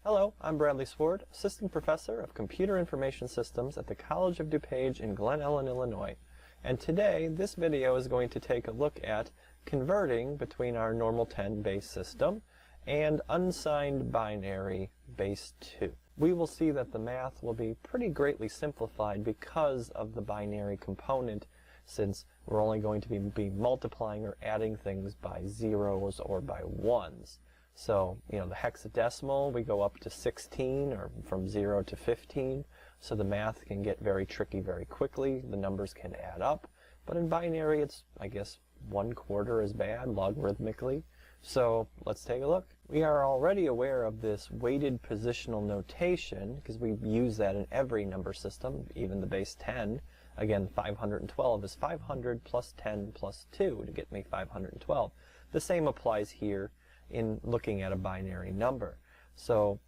Hello, I'm Bradley Sward, Assistant Professor of Computer Information Systems at the College of DuPage in Glen Ellen, Illinois. And today, this video is going to take a look at converting between our normal 10 base system and unsigned binary base 2. We will see that the math will be pretty greatly simplified because of the binary component, since we're only going to be multiplying or adding things by zeros or by ones. So, the hexadecimal, we go up to 16, or from 0 to 15, so the math can get very tricky very quickly. The numbers can add up. But in binary, it's, I guess, 1/4 as bad, logarithmically. So, let's take a look. We are already aware of this weighted positional notation, because we use that in every number system, even the base 10. Again, 512 is 500 plus 10 plus 2 to get me 512. The same applies here in looking at a binary number. So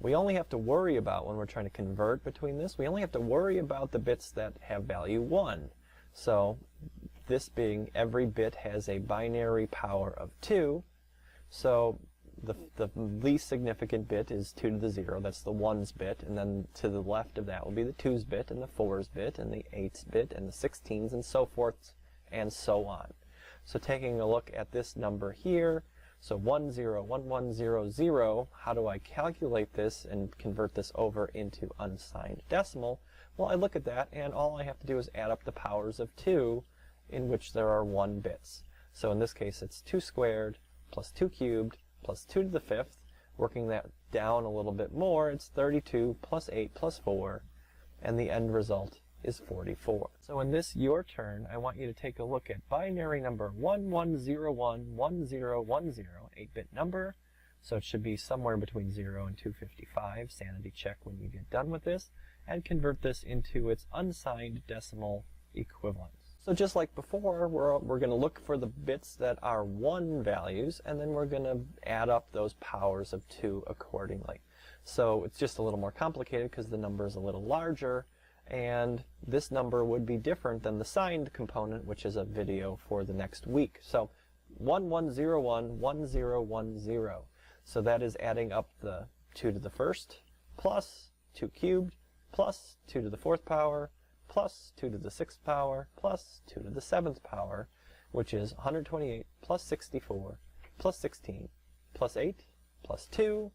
we only have to worry about, when we're trying to convert between this, we only have to worry about the bits that have value 1. So this being every bit has a binary power of 2. So the least significant bit is 2 to the 0, that's the 1's bit, and then to the left of that will be the 2's bit, and the 4's bit, and the 8's bit, and the 16's, and so forth, and so on. So taking a look at this number here, so 101100, how do I calculate this and convert this over into unsigned decimal? Well, I look at that, and all I have to do is add up the powers of 2, in which there are 1 bits. So in this case, it's 2 squared plus 2 cubed plus 2 to the 5th. Working that down a little bit more, it's 32 plus 8 plus 4, and the end result is 44. So in this your turn, I want you to take a look at binary number 11011010, 8-bit number. So it should be somewhere between 0 and 255. Sanity check when you get done with this, and convert this into its unsigned decimal equivalents. So just like before, we're going to look for the bits that are 1 values, and then we're going to add up those powers of 2 accordingly. So it's just a little more complicated because the number is a little larger, and this number would be different than the signed component, which is a video for the next week. So 11011010. So that is adding up the 2 to the 1st, plus 2 cubed, plus 2 to the 4th power, plus 2 to the 6th power, plus 2 to the 7th power, which is 128 plus 64 plus 16 plus 8 plus 2.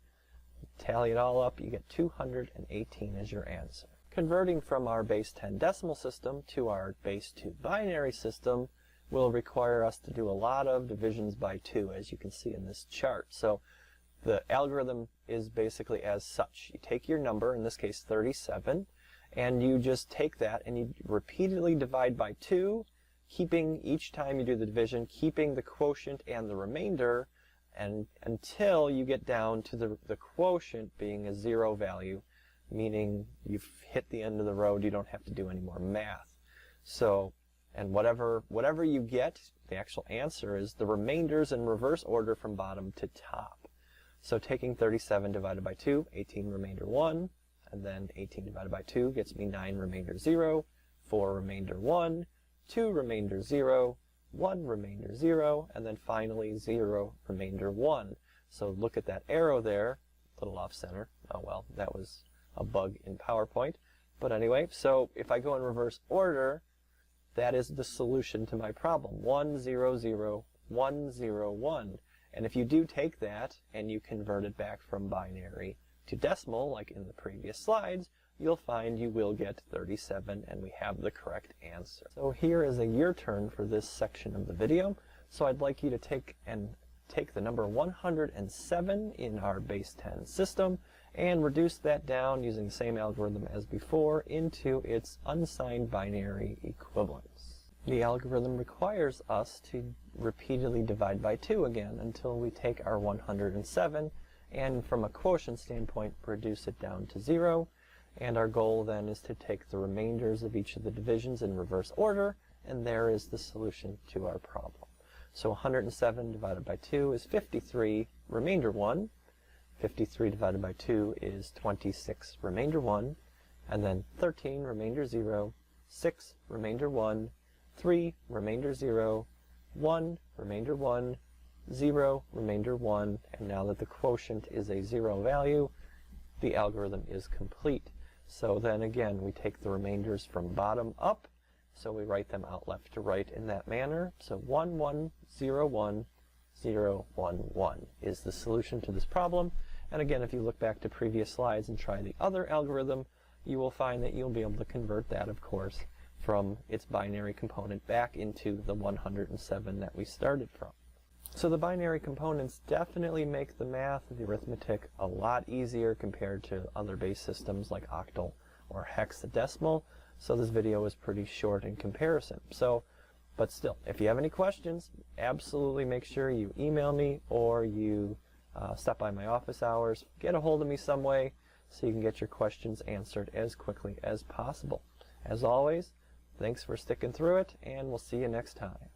Tally it all up, you get 218 as your answer. Converting from our base 10 decimal system to our base 2 binary system will require us to do a lot of divisions by 2, as you can see in this chart. So the algorithm is basically as such. You take your number, in this case 37, and you just take that and you repeatedly divide by 2, keeping, each time you do the division, keeping the quotient and the remainder, and until you get down to the quotient being a 0 value, meaning you've hit the end of the road, you don't have to do any more math. So, and whatever you get, the actual answer is the remainders in reverse order from bottom to top. So taking 37 divided by 2, 18 remainder 1, and then 18 divided by 2 gets me 9 remainder 0, 4 remainder 1, 2 remainder 0, 1 remainder 0, and then finally 0 remainder 1. So look at that arrow there, a little off center. Oh well, that was a bug in PowerPoint. But anyway, so if I go in reverse order, that is the solution to my problem. 1, 0, 0, 1, 0, 1. And if you do take that and you convert it back from binary to decimal, like in the previous slides, you'll find you will get 37, and we have the correct answer. So here is a your turn for this section of the video. So I'd like you to take the number 107 in our base 10 system and reduce that down using the same algorithm as before into its unsigned binary equivalents. The algorithm requires us to repeatedly divide by 2 again until we take our 107 and, from a quotient standpoint, reduce it down to 0. And our goal then is to take the remainders of each of the divisions in reverse order, and there is the solution to our problem. So 107 divided by 2 is 53, remainder 1. 53 divided by 2 is 26, remainder 1. And then 13, remainder 0. 6, remainder 1. 3, remainder 0. 1, remainder 1. 0, remainder 1, and now that the quotient is a 0 value, the algorithm is complete. So then again, we take the remainders from bottom up, so we write them out left to right in that manner. So 1, 1, 0, 1, 0, 1, 1 is the solution to this problem. And again, if you look back to previous slides and try the other algorithm, you will find that you'll be able to convert that, of course, from its binary component back into the 107 that we started from. So the binary components definitely make the math, the arithmetic, a lot easier compared to other base systems like octal or hexadecimal. So this video is pretty short in comparison. But still, if you have any questions, absolutely make sure you email me or you stop by my office hours. Get a hold of me some way so you can get your questions answered as quickly as possible. As always, thanks for sticking through it, and we'll see you next time.